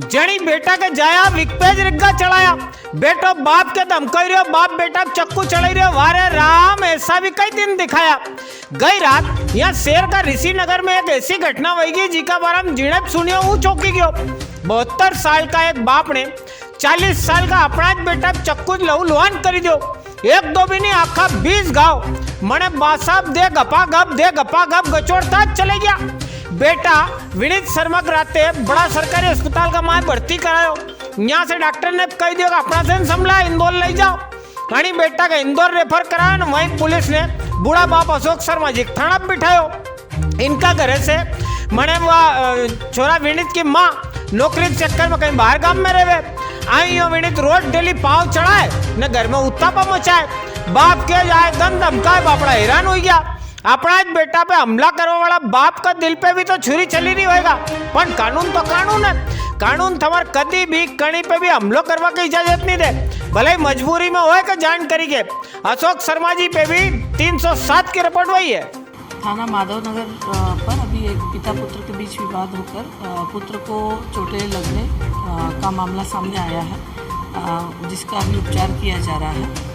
जणी बेटा के जाया विकपेज रिग्गा चढ़ाया, बेटो बाप के धमकाई रहो, बाप बेटा चक्कू चढ़ाई रहो। वारे राम, ऐसा भी कई दिन दिखाया। गई रात यहाँ शहर का ऋषि नगर में एक ऐसी घटना वही जी का बारे में जीणप सुनियो वो चौंकी गयो। 72 साल का एक बाप ने 40 साल का अपना बेटा चक्कू लहू लुहान करी दो। एक दो भी नहीं, आखा 20 घाव मने बासाब दे गपा गप गचोड़ता चले गया। बेटा विनीत शर्मा राते बड़ा सरकारी अस्पताल का मां भर्ती करायो। यहाँ से डॉक्टर ने कह दिया अपना से संभला इंदौर ले जाओ। हनी बेटा का इंदौर रेफर कराया। वहीं पुलिस ने बूढ़ा बाप अशोक शर्मा जी थाना बिठायो। इनका घर से मने छोरा विनीत की माँ नौकरी के चक्कर में कहीं बाहर गांव में रहे। आई विनीत रोज डेली पाँव चढ़ाए न घर में उत्तापा मचाए। बाप के जाए गंद धमकाए। बापड़ा हैरान हो गया। अपना बेटा पे हमला करने वाला बाप का दिल पे भी तो छुरी चली नहीं होगा। पर कानून तो कानून है। कानून थमार कभी भी कहीं पे भी हमलो करवा की इजाजत नहीं दे, भले मजबूरी में होए कि जान करी के। अशोक शर्मा जी पे भी 307 की रिपोर्ट हुई है। थाना माधव नगर पर अभी एक पिता पुत्र के बीच विवाद होकर पुत्र को चोटें लगने का मामला सामने आया है, जिसका अभी उपचार किया जा रहा है।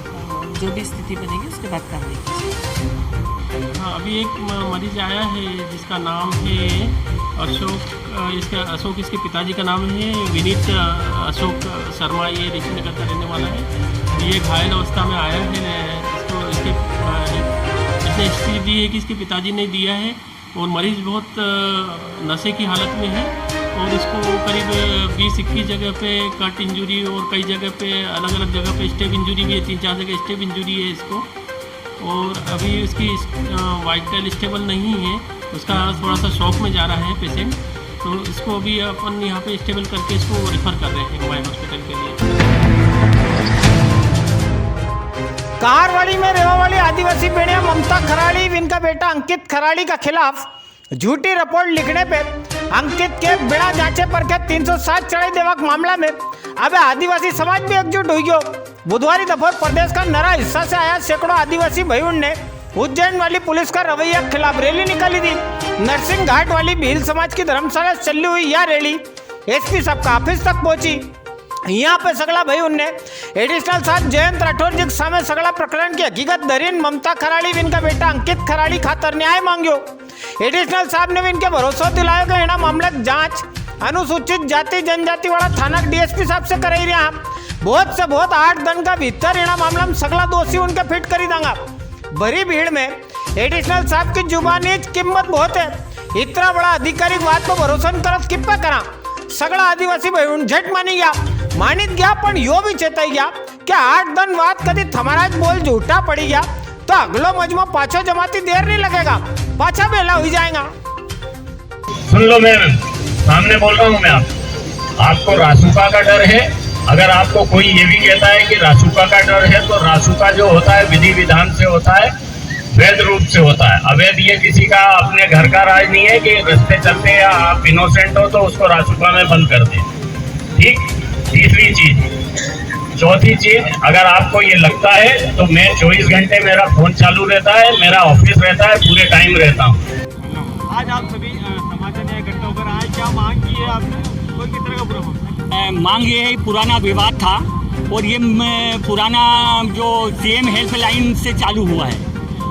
जो भी स्थिति बनेगी उसके बाद कार्रवाई की। हाँ, अभी एक मरीज आया है जिसका नाम है अशोक। इसके पिताजी का नाम है विनीत अशोक शर्मा। ये ऋषि नगर का रहने वाला है। ये घायल अवस्था में आया है। इसने स्थिति दी है कि इसके पिताजी ने दिया है और मरीज बहुत नशे की हालत में है और इसको करीब 20-21 जगह पे कट इंजरी और कई जगह पे अलग अलग जगह पे स्टेप इंजरी भी है। 3-4 जगह स्टेप इंजरी है इसको। और अभी उसकी वाइटल स्टेबल नहीं है, उसका थोड़ा सा शॉक में जा रहा है पेशेंट। तो इसको अभी अपन यहाँ पे स्टेबल करके इसको रेफर कर रहे हैं हमारे हॉस्पिटल के लिए। कारवाड़ी में रहने वाली आदिवासी बेड़िया ममता खराड़ी इनका बेटा अंकित खराड़ी का खिलाफ झूठी रिपोर्ट लिखने पे अंकित के बिना जांचे पर के 307 चढ़ाई देवा मामला में अब आदिवासी समाज भी एकजुट हुई गयो। बुधवार दोपहर प्रदेश का नरा हिस्सा से आया सैकड़ों आदिवासी भाइयों ने उज्जैन वाली पुलिस का रवैया के खिलाफ रैली निकाली थी। नरसिंह घाट वाली भील समाज की धर्मशाला से चली हुई यह रैली एसपी साहब का ऑफिस तक पहुंची। यहाँ पे सगला भाई उनने एडिशनल साहब जयंत राठौर जी के सामने सगला प्रकरण की हकीकत दरीन ममता खराड़ी इनका बेटा अंकित खराड़ी खातर न्याय मांगियो। एडिशनल साहब ने भी इनके भरोसा दिलाया कि इना मामले जांच अनुसूचित जाति जनजाति वाला थाना डीएसपी साहब से कराई रहा। बहुत से बहुत 8 दिन का भीतर इना मामला में सगला दोषी उनके फिट करी देंगा। भरी भीड़ में एडिशनल साहब की जुबानी कीमत बहुत है। इतना बड़ा अधिकारी बात पर भरोसा करत किप्पा करा। सगला आदिवासी भाई झट मानित गया पण यो भी चेताई गया कि 8 दिन बाद कभी थमारा बोल झूठा पड़ी गया तो अगलो मजमो पाछो जमाती देर नहीं लगेगा, पाछा बेला हो जाएगा। सुन लो, मैं सामने बोल रहा हूँ। मैं आपको रासुका का डर है। अगर आपको कोई ये भी कहता है कि रासुका का डर है तो रासुका जो होता है विधि विधान से होता है, वैध रूप से होता है। अवैध ये किसी का अपने घर का राज नहीं है कि रास्ते चलते या आप इनोसेंट हो तो उसको रासुका में बंद कर दे। ठीक। तीसरी चीज, चौथी चीज, अगर आपको ये लगता है तो मैं 24 घंटे मेरा फोन चालू रहता है, मेरा ऑफिस रहता है, पूरे टाइम रहता हूँ। आज आप सभी समाचार न्याय इकट्ठा होकर आए, क्या मांग की है आपने? कोई किस तरह का पूरा मांग ये है, पुराना विवाद था और ये पुराना जो सीएम हेल्पलाइन से चालू हुआ है।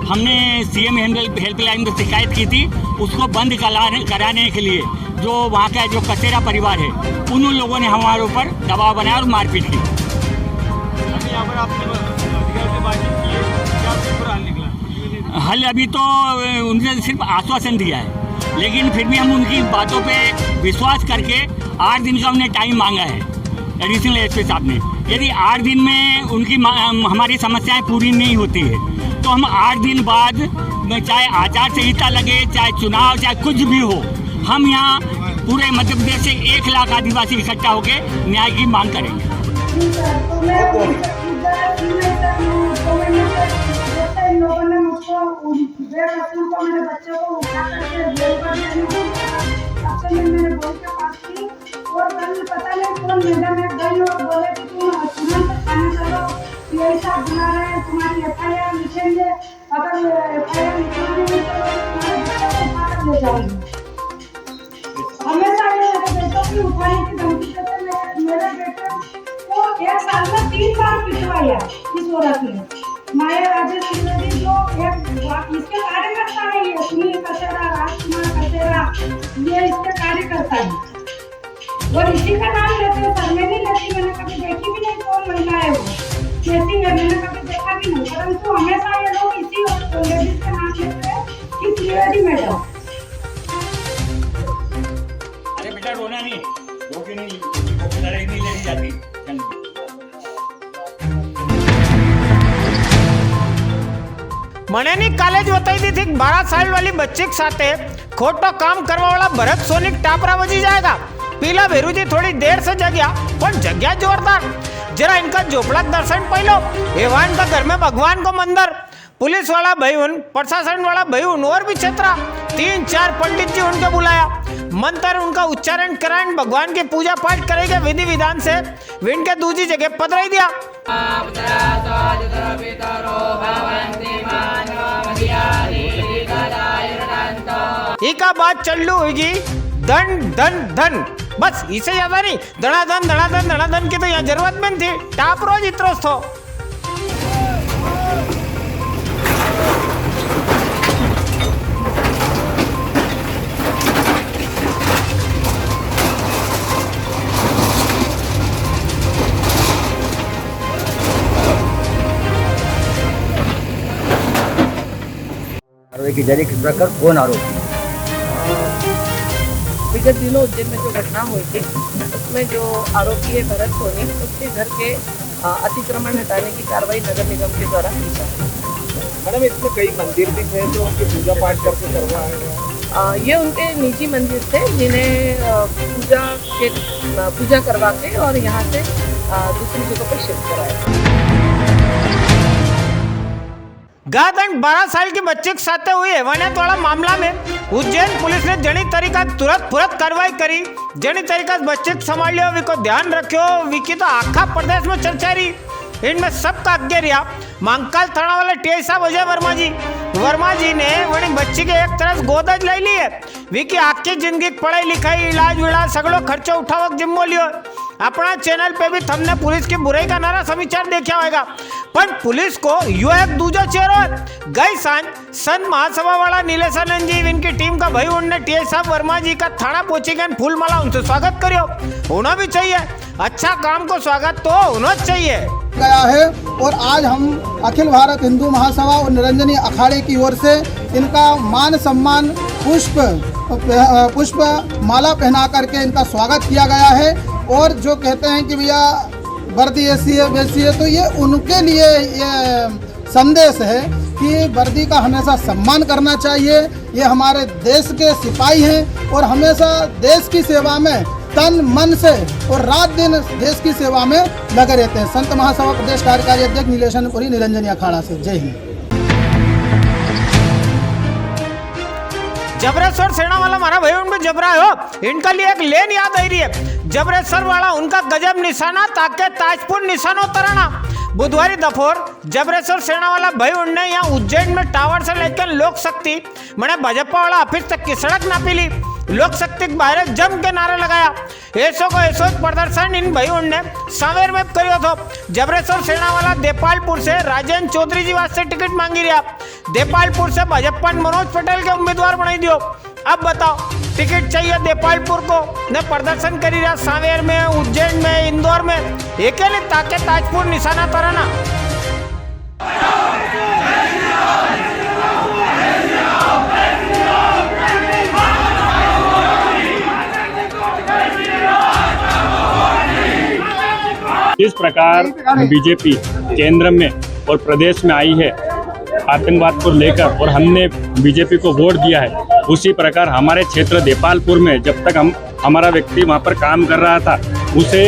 हमने सीएम हेल्पलाइन पर शिकायत की थी, उसको बंद कराने के लिए जो वहाँ का जो कसेरा परिवार है उन लोगों ने हमारे ऊपर दबाव बनाया और मारपीट की। अभी यहाँ पर आपने बातचीत की है, क्या पूरा हल निकला? हल अभी तो उन्होंने सिर्फ आश्वासन दिया है, लेकिन फिर भी हम उनकी बातों पे विश्वास करके 8 दिन का हमने टाइम मांगा है एडिशनल एसपी साहब ने। यदि 8 दिन में उनकी हमारी समस्याएं पूरी नहीं होती है तो हम 8 दिन बाद चाहे आचार संहिता लगे, चाहे चुनाव, चाहे कुछ भी हो, हम यहाँ पूरे मध्य प्रदेश से 1 लाख आदिवासी इकट्ठा होकर न्याय की मांग करेंगे। लोगों ने मुझको बेवकूफ को मेरे बच्चों को उठा करके मैंने बोल के पास की और कल पता नहीं कौन मैडम में गई और बोले कि तुम तुरंत खाना चलो, यही सब बना रहे हैं, तुम्हारी एफआईआर लिखेंगे, अगर एफआईआर लिखेंगे तो जाऊंगी। हमेशा ये मेरे बेटों की उठाने की धमकी देते, मेरे बेटे को 1 साल में 3 बार पिटवाया इस औरत ने। माया राजेश त्रिवेदी जो इसके कार्यकर्ता है, ये सुनील कसेरा, राजकुमार कसेरा, ये इसके कार्यकर्ता है और इसी का नाम लेते हैं सर। मैं नहीं लेती, मैंने कभी देखी भी नहीं कौन महिला है वो, कैसी है मैंने कभी देखा भी नहीं, परंतु हमेशा ये लोग इसी लेडीज का नाम लेते हैं कि त्रिवेदी मैडम। अरे बेटा रोना नहीं, रो क्यों नहीं, लड़ाई नहीं लड़ी जाती। મને ની કાલે જ બતાવી દીધી કે 12 સાલ વાली बच्ची के साथे खोटो काम करवा वाला भरत सोनी टापरा बजी जाएगा। पीला भेरूजी थोड़ी देर से जगया पर जगया जोरदार। जरा इनका झोपड़ा दर्शन पहलो, एवा इनका घर में भगवान को मंदिर। पुलिस वाला भाई उन, प्रशासन वाला भाई उन और भी छेतरा। 3-4 पंडित जी उनके बुलाया, मंत्र उनका उच्चारण कराएं, भगवान की पूजा पाठ करेंगे विधि विधान से। विन के दूसरी जगह पधराई दिया। का बात चल्लू होगी धन धन धन, बस इसे ज्यादा नहीं। धनाधन धनाधन धनाधन की तो यहाँ जरूरत भी नहीं थी। टाप रोज इत्रोस थो। आरोपी की जरी किस प्रकार कौन आरोपी? विगत दिनों उज्जैन में जो घटना हुई थी उसमें जो आरोपी है भरत सोनी, उसके घर के अतिक्रमण हटाने की कार्रवाई नगर निगम के द्वारा की जाए। मैडम इसमें कई मंदिर भी थे जो उनकी पूजा पाठ करके करवाए गए। ये उनके निजी मंदिर थे जिन्हें पूजा करवा के और यहाँ से दूसरी जगह पर शिफ्ट कराया। गादन 12 साल की बच्चे के साथ हुई हैवानियत वाला मामला में उज्जैन पुलिस ने जनी तरीका तुरंत कार्रवाई करी। जनी तरीका बच्चे को संभाल लियो, विको ध्यान रखियो, विकी तो आखा प्रदेश में चर्चा रही। इनमें सबका आगे रिया मांगकाल थाना वाले टीआई साहब अजय वर्मा जी ने वही बच्ची के एक तरफ गोदज ले ली है। विकी आखी जिंदगी पढ़ाई लिखाई इलाज विलाज सगड़ो खर्चो उठावक जिम्मो लियो। अपना चैनल पे भी हमने पुलिस की बुराई का नारा समाचार देखा होगा, पर पुलिस को यो एक दूजा चेहरा है। गई सांझ संत महासभा वाला नीलेशानंद जी इनकी टीम का भाई उनने टीआई साहब वर्मा जी का थाना पहुंची गए, फूल माला उनसे स्वागत करियो। होना भी चाहिए, अच्छा काम को स्वागत तो होना चाहिए गया है। और आज हम अखिल भारत हिंदू महासभा और निरंजनी अखाड़े की ओर से इनका मान सम्मान पुष्प माला पहना करके इनका स्वागत किया गया है। और जो कहते हैं कि भैया वर्दी ऐसी है वैसी है, तो ये उनके लिए ये संदेश है कि वर्दी का हमेशा सम्मान करना चाहिए। ये हमारे देश के सिपाही हैं और हमेशा देश की सेवा में तन मन से और रात दिन देश की सेवा में लगे रहते हैं। संत महासभा प्रदेश कार्यकारी अध्यक्ष नीलेशानपुरी निरंजनी अखाड़ा से, जय हिंद। जबरेश्वर सेना वाला हमारा भाई उनको जबरा हो, इनका लिए एक लेन याद आ रही है। जबरेश्वर वाला उनका गजब निशाना ताके ताजपुर निशानो तराना। बुधवारी दफोर जबरेश्वर सेना वाला भाई उनने यहाँ उज्जैन में टावर से लेकर लोक शक्ति मैंने भाजपा वाला ऑफिस तक की सड़क नापी ली। लोक शक्ति के बाहर जम के नारा लगाया। ऐसो को ऐसो प्रदर्शन इन भाई उनने सांवेर में करियो थो। जबरेश्वर सेना वाला देपालपुर से राजेंद्र चौधरी जी वास्ते टिकट मांगी रहा। देपालपुर से भाजपा मनोज पटेल के उम्मीदवार बनाई दियो। अब बताओ टिकट चाहिए देपालपुर को ने प्रदर्शन करी रहा सांवेर में, उज्जैन में, इंदौर में, अकेले ताके ताजपुर निशाना तराना। इस प्रकार बीजेपी केंद्र में और प्रदेश में आई है आतंकवाद को लेकर और हमने बीजेपी को वोट दिया है, उसी प्रकार हमारे क्षेत्र देपालपुर में जब तक हमारा व्यक्ति वहाँ पर काम कर रहा था उसे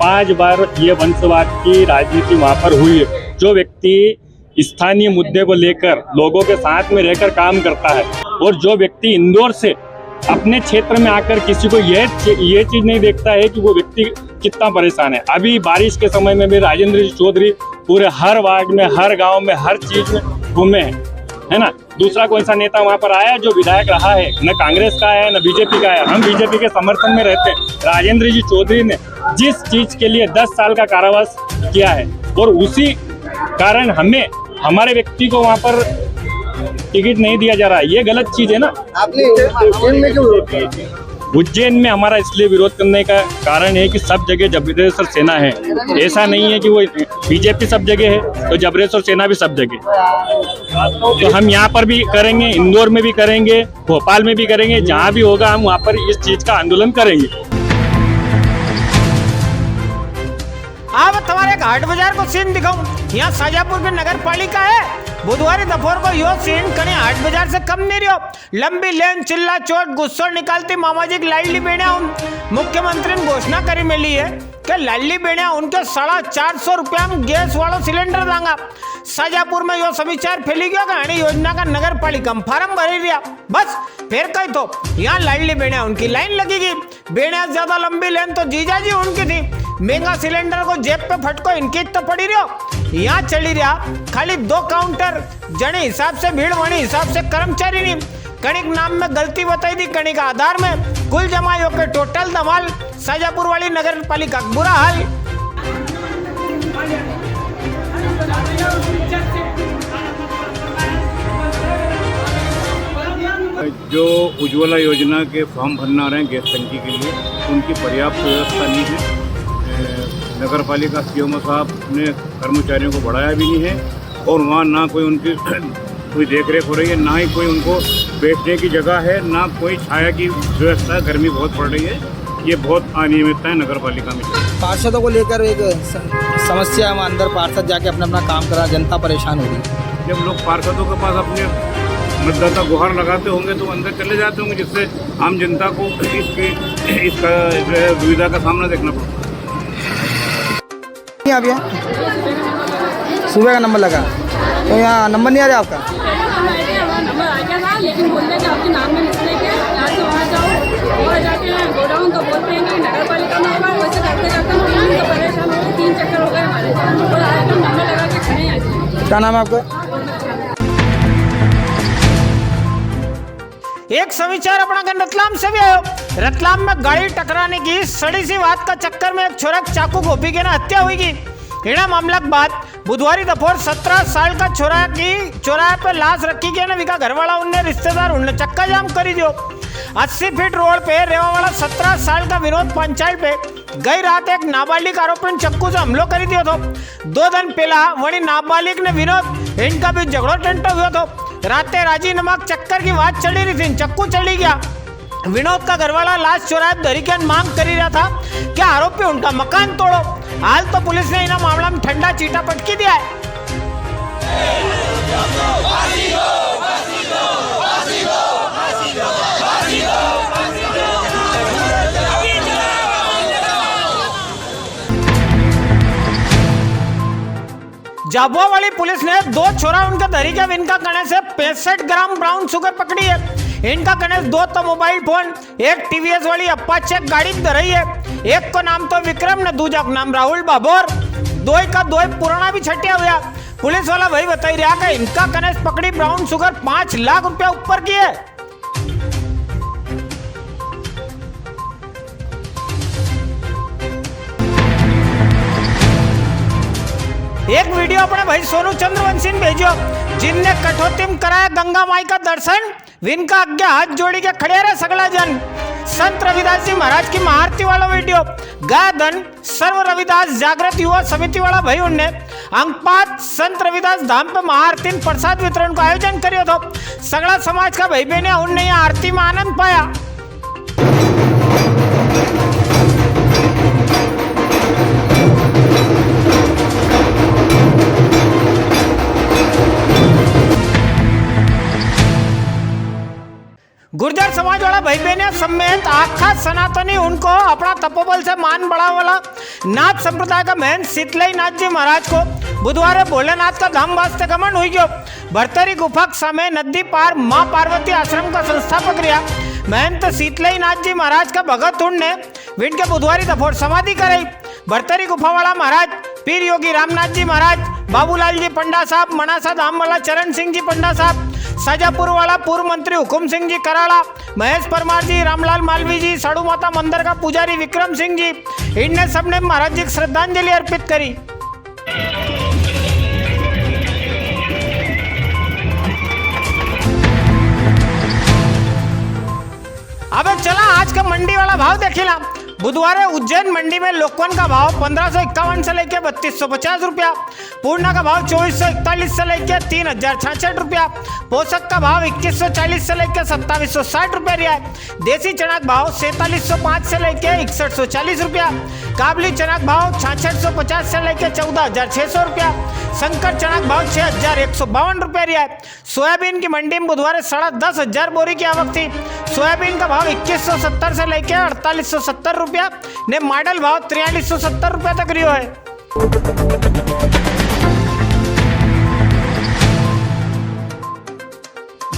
5 बार ये वंशवाद की राजनीति वहाँ पर हुई है। जो व्यक्ति स्थानीय मुद्दे को लेकर लोगों के साथ में रहकर काम करता है और जो व्यक्ति इंदौर से अपने क्षेत्र में आकर किसी को ये चीज नहीं देखता है कि वो व्यक्ति कितना परेशान है। अभी बारिश के समय में भी राजेंद्र चौधरी पूरे हर वार्ड में, हर गांव में, हर चीज में घूमे हैं, है ना। दूसरा कोई सा नेता वहाँ पर आया जो विधायक रहा है, न कांग्रेस का है न बीजेपी का है। हम बीजेपी के समर्थन में रहते हैं। राजेंद्र जी चौधरी ने जिस चीज के लिए 10 साल का कारावास किया है और उसी कारण हमें हमारे व्यक्ति को वहाँ पर टिकट नहीं दिया जा रहा है, ये गलत चीज है ना। आपने उज्जैन में क्यों विरोध किया? उज्जैन में हमारा इसलिए विरोध करने का कारण है कि सब जगह जबरेश्वर सेना है। ऐसा नहीं है कि वो बीजेपी सब जगह है तो जबरेश्वर सेना भी सब जगह। तो हम यहाँ पर भी करेंगे, इंदौर में भी करेंगे, भोपाल में भी करेंगे, जहाँ भी होगा हम वहाँ पर इस चीज का आंदोलन करेंगे। अब तुम्हारे घाट बाजार को सीन दिखाऊं। यहाँ शाजापुर की नगर पालिका है। बुधवार दोपहर को यो सीन कने हाट बाजार से कम नहीं रहो। लंबी लेन, चिल्ला चोट, गुस्सो निकालती मामाजी लाडली बेड़िया मुख्यमंत्री ने घोषणा करी मिली है कि लाडली बेड़िया उनके 450 रुपया में गैस वाला सिलेंडर दांगा। शाजापुर में यो समाचार फैली गया कि योजना का नगर पालिका में फार्म भरी रिया। बस फिर कही तो यहाँ लाडली बेड़िया उनकी लाइन लगेगी। बेड़िया ज्यादा लंबी लेन तो जीजाजी उनकी थी। महंगा सिलेंडर को जेब पे फटको इनकी तो पड़ी रहो। यहाँ चली रहा खाली 2 काउंटर, जने हिसाब से भीड़ वनी हिसाब से कर्मचारी नहीं। कणिक नाम में गलती बताई थी, कणिक आधार में कुल जमायो के टोटल धमाल। शाजापुर वाली नगर पालिका बुरा हाल। जो उज्ज्वला योजना के फॉर्म भरना रहे हैं गैस टंकी के लिए, उनकी पर्याप्त व्यवस्था नहीं है। नगर पालिका सीएमओ साहब ने कर्मचारियों को बढ़ाया भी नहीं है और वहाँ ना कोई उनकी कोई देख रेख हो रही है, ना ही कोई उनको बैठने की जगह है, ना कोई छाया की व्यवस्था है। गर्मी बहुत पड़ रही है, ये बहुत अनियमितता है नगर पालिका में। पार्षदों को लेकर एक समस्या है, अंदर पार्षद जाके अपना अपना काम करा, जनता परेशान हो रही। जब लोग पार्षदों के पास अपने मतदाता गुहार लगाते होंगे तो अंदर चले जाते होंगे, जिससे आम जनता को इसका दुविधा का सामना देखना पड़ता है। आप यहाँ सुबह का नंबर लगा तो यहाँ नंबर नहीं आ रहा आपका? नंबर आ गया था, लेकिन बोलते कि आपके नाम में मिस्टेक है, यहाँ से वहाँ जाओ और जाके गोडाउन तो बोलते हैं कि नगर पालिका में होगा। वैसे करते करते हम तो परेशान हो गए, 3 चक्कर हो गए हमारे और आज हम नंबर लगा के खड़े हैं। क्या नाम है आपका? एक समाचार अपना के रतलाम से भी आयो। रतलाम में गाड़ी टकराने की सड़ी सी बात का चक्कर में एक छोरा चाकू घोपी के ना हत्या हुई। इना मामला के बाद बुधवारी दोपहर 17 साल का छोरा की चौराहे पे लाश रखी गई ना। विका घरवाला उनने रिश्तेदार उनने चक्का जाम करी दियो। 80 फीट रोड पे रेवावाला 17 साल का विनोद पंचायत पे गई रात एक नाबालिग आरोपी ने चक्कू से हमलो करी दियो तो 2 दिन पहला वही नाबालिग ने विनोद इनका भी झगड़ो टेंटो हुआ तो राते राजी नमक चक्कर की बात चली रही थी, चक्कू चली गया। विनोद का घरवाला लाश चौराहे धरी के मांग करी रहा था कि आरोपी उनका मकान तोड़ो। हाल तो पुलिस ने इन मामला में ठंडा चीटा पटकी दिया है। झाबुआ वाली पुलिस ने 2 छोरा उनके धरी के इनका कने से 65 ग्राम ब्राउन शुगर पकड़ी है। इनका कने 2 तो मोबाइल फोन, एक टीवीएस वाली अपाचे गाड़ी धरी है। एक को नाम तो विक्रम ने, दूजा को नाम राहुल बाबोर। 2 का 2 पुराना भी छटिया हुआ। पुलिस वाला वही बताई रहा कि इनका कने पकड़ी ब्राउन शुगर 5 लाख रुपया ऊपर की है। एक वीडियो अपने भाई सोनू चंद्रवंशी ने भेजो, जिनने कठौती में कराया गंगा माई का दर्शन। विनका आज्ञा हाथ जोड़ी के खड़े रहे सगला जन। संत रविदास जी महाराज की महाआरती वाला वीडियो गायधन सर्व रविदास जागृत युवा समिति वाला भाई उनने अंकपात संत रविदास धाम पे महाआरती प्रसाद वितरण का आयोजन करियो तो सगला समाज का भाई बहने उनने यहाँ आरती में आनंद पाया। गुर्जर समाज वाला भाई बहने समेत आखा सनातनी उनको अपना तपोबल से मान बढ़ाने वाला नाथ संप्रदाय का महंत शीतलई नाथ जी महाराज को बुधवार भोलेनाथ का धाम वास्ते गमन हुई गयो। भरतरी गुफा समय नदी पार माँ पार्वती आश्रम का संस्थापक रहा महंत शीतलई नाथ जी महाराज का भगत ने विन के बुधवारी दोपहर समाधि कराई। भरतरी गुफा वाला महाराज पीर योगी रामनाथ जी महाराज, बाबूलाल जी पंडा साहब, मनासा धाम वाला चरण सिंह जी पंडा साहब, सजापुर वाला पूर्व मंत्री हुकुम सिंह जी कराड़ा, महेश परमार जी, रामलाल मालवी जी, साड़ू माता मंदिर का पुजारी विक्रम सिंह जी, इनने सबने महाराज जी को श्रद्धांजलि अर्पित करी। अबे चला आज का मंडी वाला भाव देखिला। बुधवार उज्जैन मंडी में लोकवन का भाव 1551 से लेकर 3250 रुपया, पूर्णा का भाव 2441 से लेकर 3066 रुपया, पोषक का भाव 2140 से लेकर 2760 रुपया रिया है। देसी चना का भाव 4705 से लेकर 6140 रुपया, काबली चना का भाव 6650 से लेकर 14600 रुपया, संकर चना का भाव 6152 रुपया रिया है। सोयाबीन की मंडी में बुधवार 10,500 बोरी की आवक थी। सोयाबीन का भाव 2170 से लेकर 4870 रुपया ने, मॉडल भाव 4370 रुपया तक रियो है।